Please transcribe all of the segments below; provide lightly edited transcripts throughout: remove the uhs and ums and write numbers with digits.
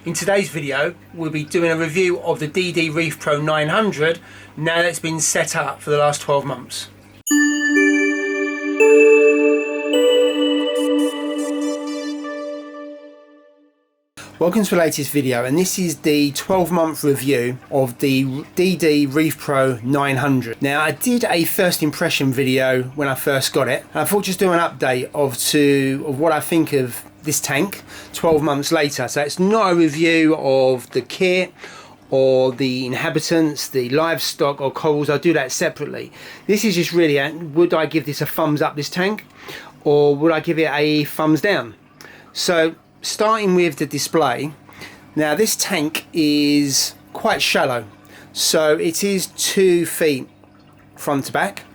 In today's video, we'll be doing a review of the DD Reef Pro 900 now that it's been set up for the last 12 months. Welcome to the latest video, and this is the 12-month review of the DD Reef Pro 900. Now, I did a first impression video when I first got it, and I thought just do an update of what I think of this tank 12 months later. So it's not a review of the kit or the inhabitants, the livestock or corals. I'll do that separately. This is just really, would I give this a thumbs up, this tank, or would I give it a thumbs down? So starting with the display, now this tank is quite shallow, so it is 2 feet front to back,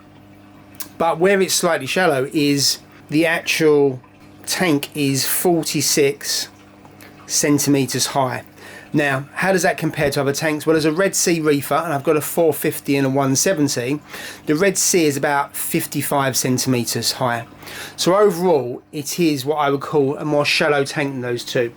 but where it's slightly shallow is the actual tank is 46 centimeters high. Now, how does that compare to other tanks? Well, there's a Red Sea reefer, and I've got a 450 and a 170. The Red Sea is about 55 centimeters high. So overall, it is what I would call a more shallow tank than those two.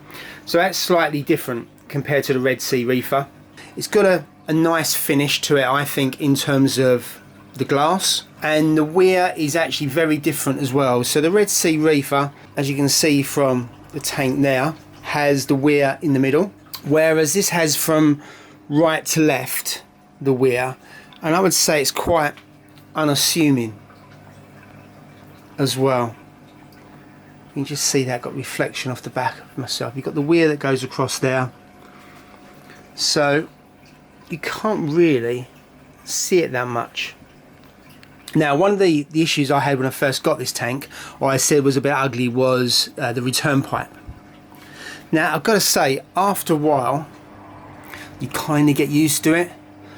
So that's slightly different compared to the Red Sea reefer. It's got a nice finish to it, I think, in terms of the glass. And the weir is actually very different as well. So the Red Sea reefer, as you can see from the tank there, has the weir in the middle, whereas this has from right to left the weir, and I would say it's quite unassuming as well. You can just see that got reflection off the back of myself. You've got the weir that goes across there, so you can't really see it that much. Now, one of the issues I had when I first got this tank, or I said was a bit ugly, was the return pipe. Now, I've got to say, after a while, you kind of get used to it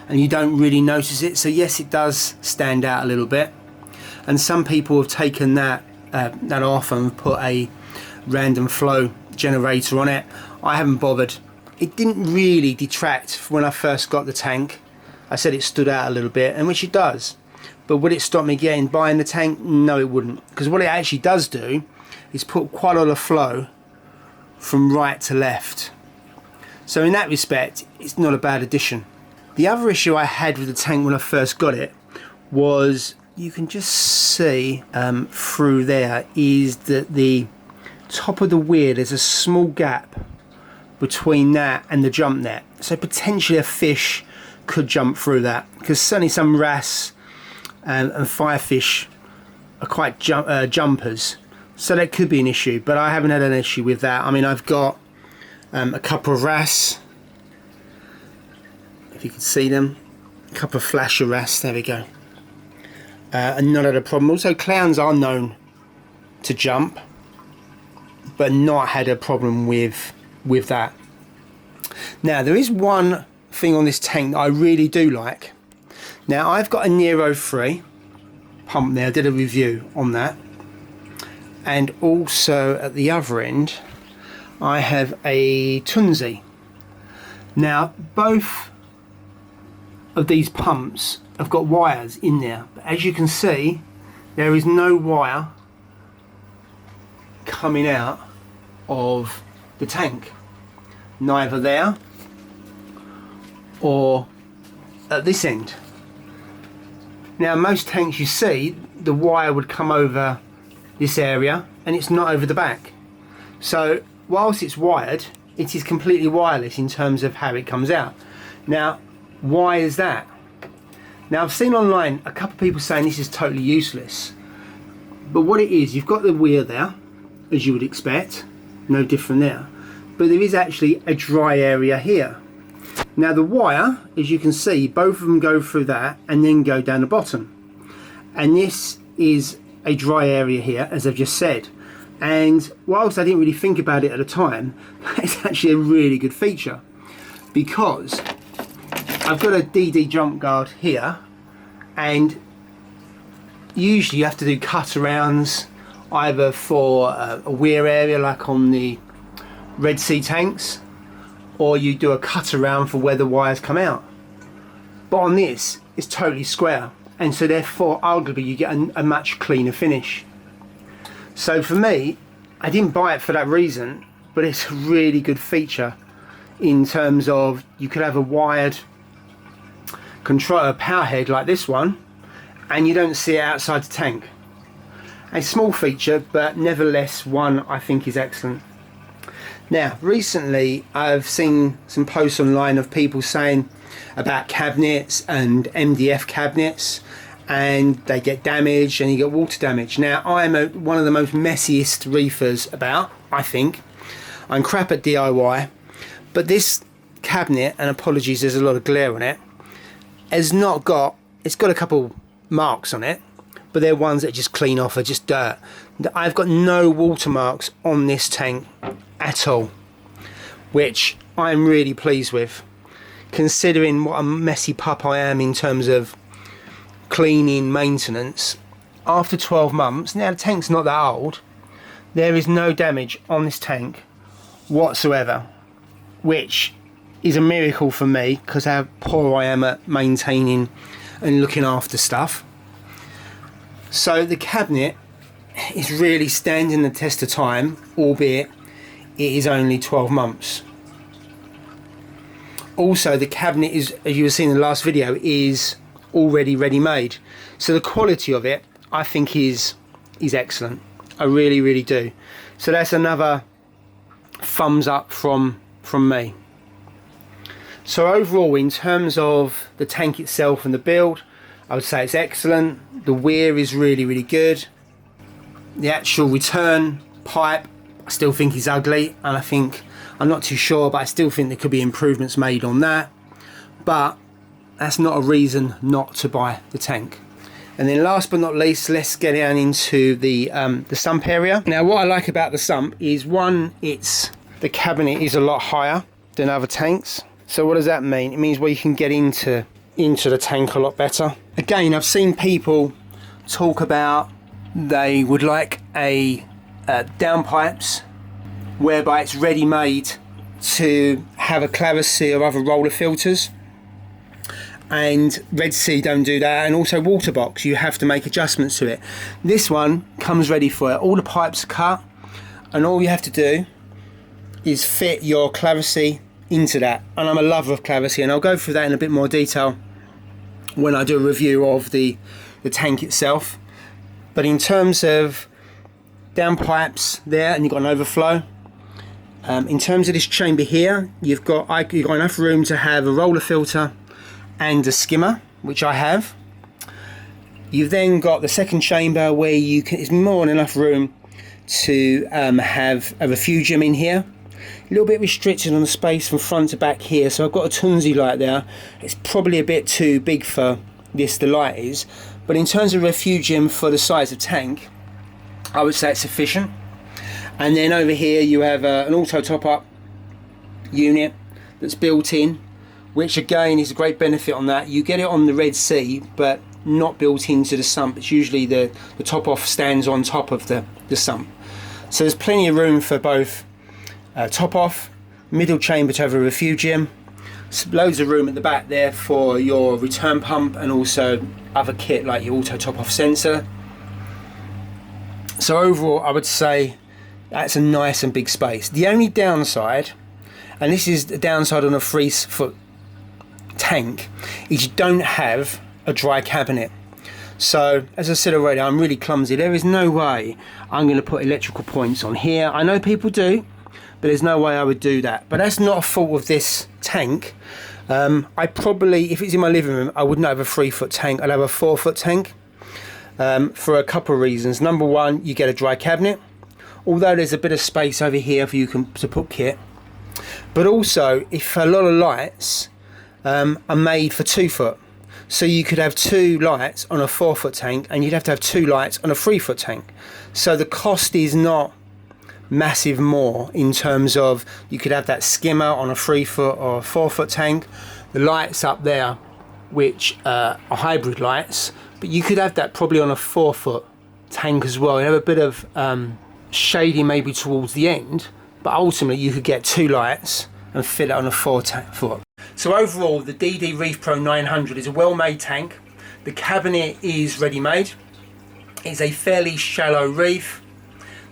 and you don't really notice it. So yes, it does stand out a little bit. And some people have taken that off and put a random flow generator on it. I haven't bothered. It didn't really detract from when I first got the tank. I said it stood out a little bit, and which it does. But would it stop me buying the tank? No, it wouldn't. Because what it actually does do is put quite a lot of flow from right to left. So in that respect, it's not a bad addition. The other issue I had with the tank when I first got it was, you can just see through there, is that the top of the weir, there's a small gap between that and the jump net. So potentially a fish could jump through that, because certainly some wrasse and firefish are quite jumpers. So that could be an issue, but I haven't had an issue with that. I mean, I've got a couple of wrasse, if you can see them, a couple of flasher wrasse, there we go, and not had a problem. Also, clowns are known to jump, but not had a problem with that. Now, there is one thing on this tank that I really do like. Now, I've got a Nero 3 pump there, I did a review on that. And also at the other end, I have a Tunzi. Now, both of these pumps have got wires in there, but as you can see, there is no wire coming out of the tank, neither there or at this end. Now, most tanks you see, the wire would come over this area, and it's not over the back. So whilst it's wired, it is completely wireless in terms of how it comes out. Now, why is that? Now, I've seen online a couple of people saying this is totally useless, but what it is, you've got the weir there, as you would expect, no different there, but there is actually a dry area here. Now, the wire, as you can see, both of them go through that and then go down the bottom, and this is a dry area here, as I've just said. And whilst I didn't really think about it at the time, it's actually a really good feature, because I've got a DD jump guard here, and usually you have to do cut arounds either for a weir area like on the Red Sea tanks, or you do a cut around for where the wires come out. But on this, it's totally square, and so therefore arguably you get a much cleaner finish. So for me, I didn't buy it for that reason, but it's a really good feature in terms of you could have a wired control power head like this one and you don't see it outside the tank. A small feature, but nevertheless one I think is excellent. Now recently I've seen some posts online of people saying about cabinets and MDF cabinets, and they get damaged and you get water damage. Now I'm one of the most messiest reefers about, I think. I'm crap at DIY, but this cabinet, and apologies there's a lot of glare on it, it's got a couple marks on it, but they're ones that just clean off, are just dirt. I've got no watermarks on this tank at all, which I'm really pleased with, considering what a messy pup I am in terms of cleaning, maintenance. After 12 months, now the tank's not that old, there is no damage on this tank whatsoever, which is a miracle for me because how poor I am at maintaining and looking after stuff. So the cabinet is really standing the test of time, albeit it is only 12 months. Also the cabinet is, as you were seeing in the last video, is already ready made, so the quality of it I think is excellent. I really do. So that's another thumbs up from me. So overall, in terms of the tank itself and the build, I would say it's excellent. The weir is really good. The actual return pipe I still think is ugly, and I'm not too sure, but I still think there could be improvements made on that, but that's not a reason not to buy the tank. And then last but not least, let's get down into the sump area. Now what I like about the sump is, one, the cabinet is a lot higher than other tanks. So what does that mean? It means you can get into the tank a lot better. Again, I've seen people talk about they would like a downpipes whereby it's ready made to have a Claris or other roller filters, and Red Sea don't do that, and also water box, you have to make adjustments to it. This one comes ready for it. All the pipes are cut, and all you have to do is fit your Claris into that. And I'm a lover of Claris, and I'll go through that in a bit more detail when I do a review of the tank itself. But in terms of downpipes there, and you've got an overflow. In terms of this chamber here, you've got enough room to have a roller filter and a skimmer, which I have. You've then got the second chamber where it's more than enough room to have a refugium in here. A little bit restricted on the space from front to back here, so I've got a Tunzi light there. It's probably a bit too big for this, the light is, but in terms of refugium for the size of tank, I would say it's sufficient. And then over here you have an auto top-up unit that's built in, which again is a great benefit on that. You get it on the Red Sea, but not built into the sump. It's usually the top-off stands on top of the sump. So there's plenty of room for both top-off, middle chamber to have a refugium, loads of room at the back there for your return pump and also other kit like your auto top-off sensor. So overall I would say that's a nice and big space. The only downside, and this is the downside on a 3-foot tank, is you don't have a dry cabinet. So as I said already, I'm really clumsy. There is no way I'm going to put electrical points on here. I know people do, but there's no way I would do that. But that's not a fault of this tank. I probably, if it's in my living room, I wouldn't have a 3-foot tank. I'd have a 4-foot tank for a couple of reasons. Number one, you get a dry cabinet, although there's a bit of space over here for you to put kit. But also, if a lot of lights are made for 2-foot, so you could have 2 lights on a 4-foot tank, and you'd have to have 2 lights on a 3-foot tank. So the cost is not massive more in terms of you could have that skimmer on a 3-foot or a 4-foot tank, the lights up there which are hybrid lights, but you could have that probably on a 4-foot tank as well. You have a bit of shading maybe towards the end, but ultimately you could get 2 lights and fit it on a 4-foot. So overall, the DD Reef Pro 900 is a well-made tank. The cabinet is ready-made. It's a fairly shallow reef.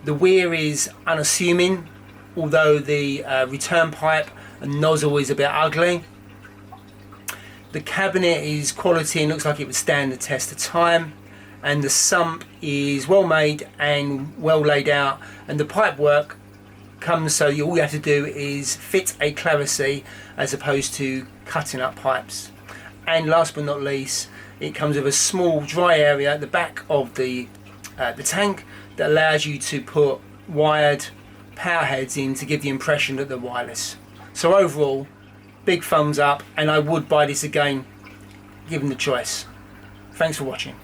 The weir is unassuming, although the return pipe and nozzle is a bit ugly. The cabinet is quality and looks like it would stand the test of time, and the sump is well made and well laid out, and the pipe work comes so all you have to do is fit a clavicy as opposed to cutting up pipes. And last but not least, it comes with a small dry area at the back of the tank that allows you to put wired power heads in to give the impression that they're wireless. So overall, big thumbs up, and I would buy this again given the choice. Thanks for watching.